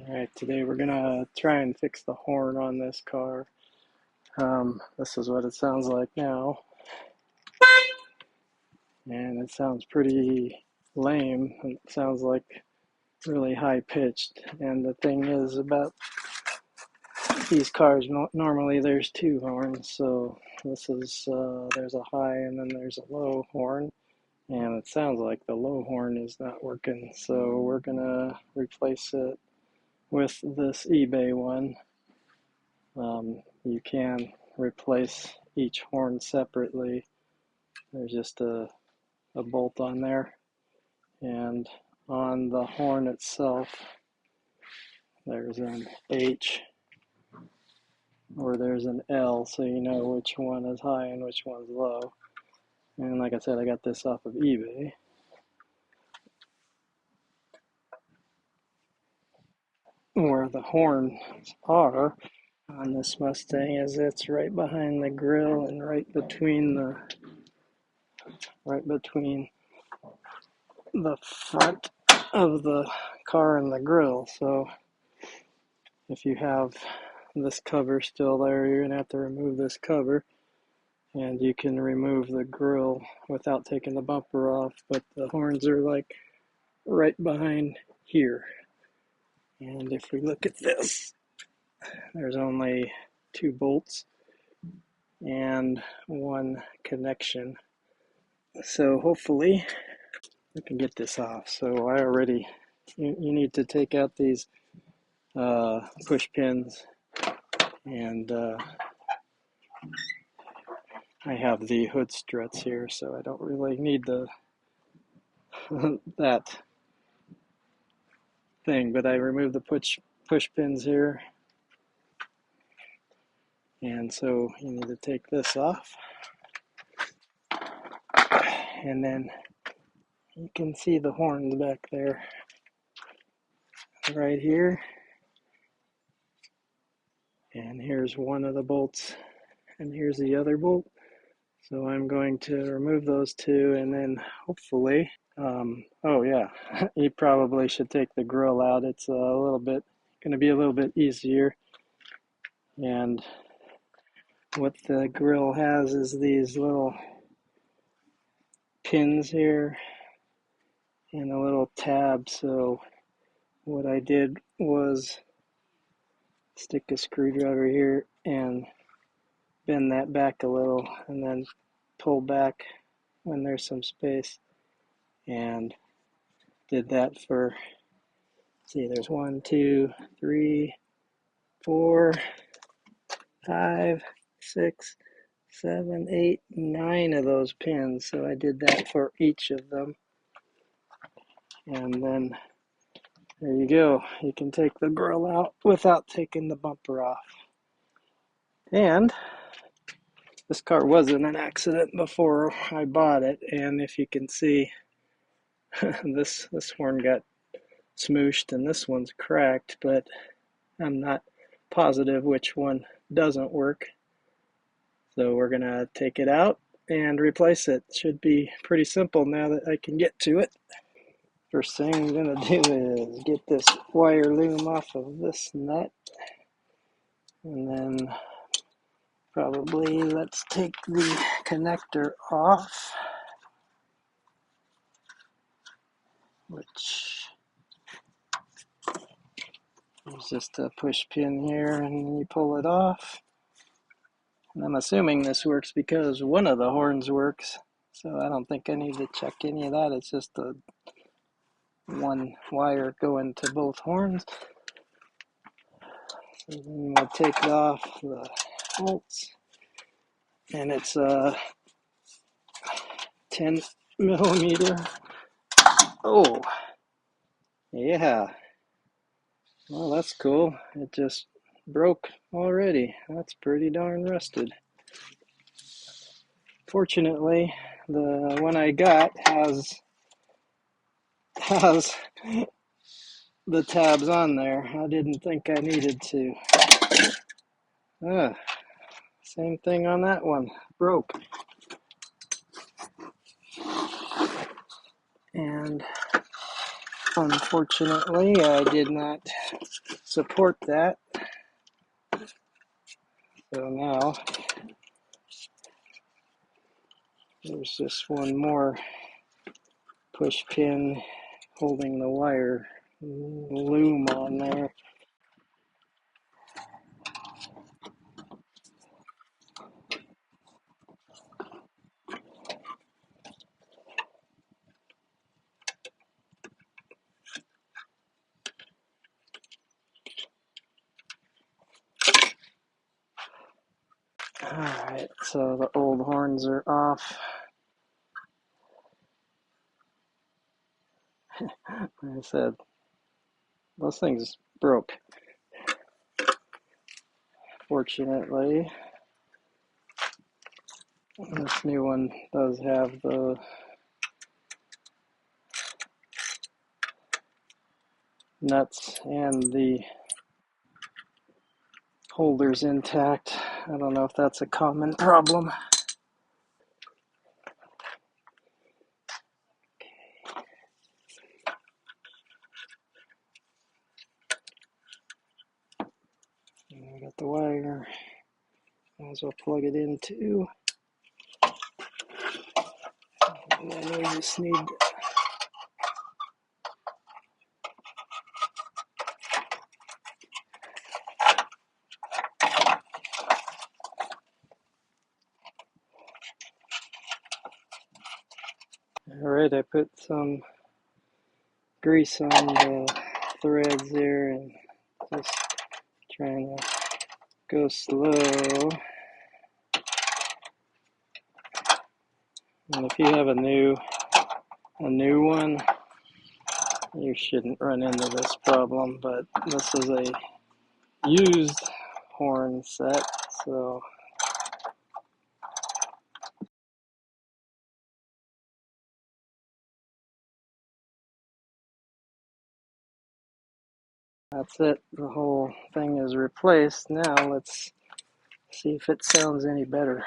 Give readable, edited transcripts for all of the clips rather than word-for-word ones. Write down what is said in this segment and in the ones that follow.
Alright, today we're gonna try and fix the horn on this car. This is what it sounds like now, and it sounds pretty lame. It sounds like really high pitched, and the thing is about these cars, normally there's two horns, so this is, there's a high and then there's a low horn, and it sounds like the low horn is not working, so we're gonna replace it with this eBay one. You can replace each horn separately. There's just a bolt on there, and on the horn itself there's an H or there's an L, so you know which one is high and which one's low. And like I said, I got this off of eBay. Where the horns are on this Mustang is it's right behind the grill and right between the front of the car and the grill. So if you have this cover still there, you're gonna have to remove this cover, and you can remove the grill without taking the bumper off, but the horns are like right behind here. And if we look at this, there's only two bolts and one connection, so hopefully we can get this off. So you need to take out these push pins, and I have the hood struts here, so I don't really need the that thing, but I removed the push pins here, and so you need to take this off, and then you can see the horns back there right here, and here's one of the bolts and here's the other bolt. So I'm going to remove those two, and then hopefully oh yeah, you probably should take the grill out. It's going to be a little bit easier. And what the grill has is these little pins here and a little tab. So what I did was stick a screwdriver here and bend that back a little, and then pull back when there's some space, and did that for, see, there's 1, 2, 3, 4, 5, 6, 7, 8, 9 of those pins. So I did that for each of them, and then there you go. You can take the grill out without taking the bumper off. And this car wasn't an accident before I bought it, and if you can see, this horn got smooshed and this one's cracked, but I'm not positive which one doesn't work. So we're gonna take it out and replace it. Should be pretty simple now that I can get to it. First thing I'm gonna do is get this wire loom off of this nut, and then probably let's take the connector off, which is just a push pin here, and you pull it off. And I'm assuming this works because one of the horns works, so I don't think I need to check any of that. It's just a one wire going to both horns. So then we'll take off the bolts, and it's a 10 millimeter. Oh, yeah. Well, that's cool. It just broke already. That's pretty darn rusted. Fortunately, the one I got has the tabs on there. I didn't think I needed to. Same thing on that one. Broke. And Unfortunately, I did not support that. So now there's just one more push pin holding the wire loom on there. Alright, so the old horns are off. Like I said, those things broke. Fortunately, this new one does have the nuts and the holders intact. I don't know if that's a common problem. And I got the wire. Might as well plug it in too. And then we just need Alright, I put some grease on the threads there and just trying to go slow. And if you have a new one, you shouldn't run into this problem, but this is a used horn set, so that's it. The whole thing is replaced. Now let's see if it sounds any better.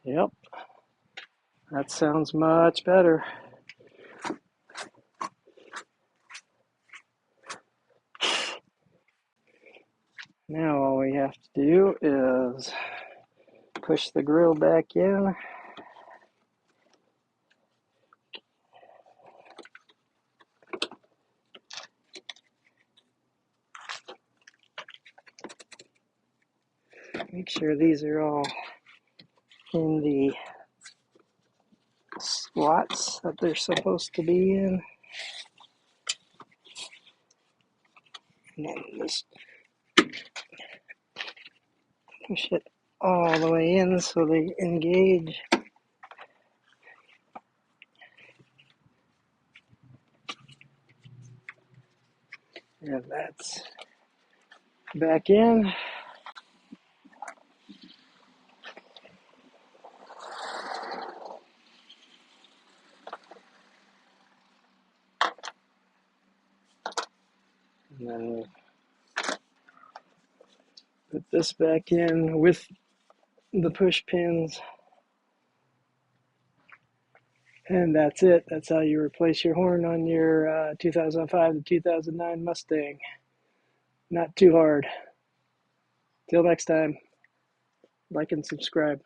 Yep, that sounds much better. Now all we have to do is push the grill back in. Make sure these are all in the slots that they're supposed to be in. And then just push it all the way in so they engage. And that's back in. And then we'll put this back in with the push pins. And that's it. That's how you replace your horn on your 2005 to 2009 Mustang. Not too hard. Till next time, like and subscribe.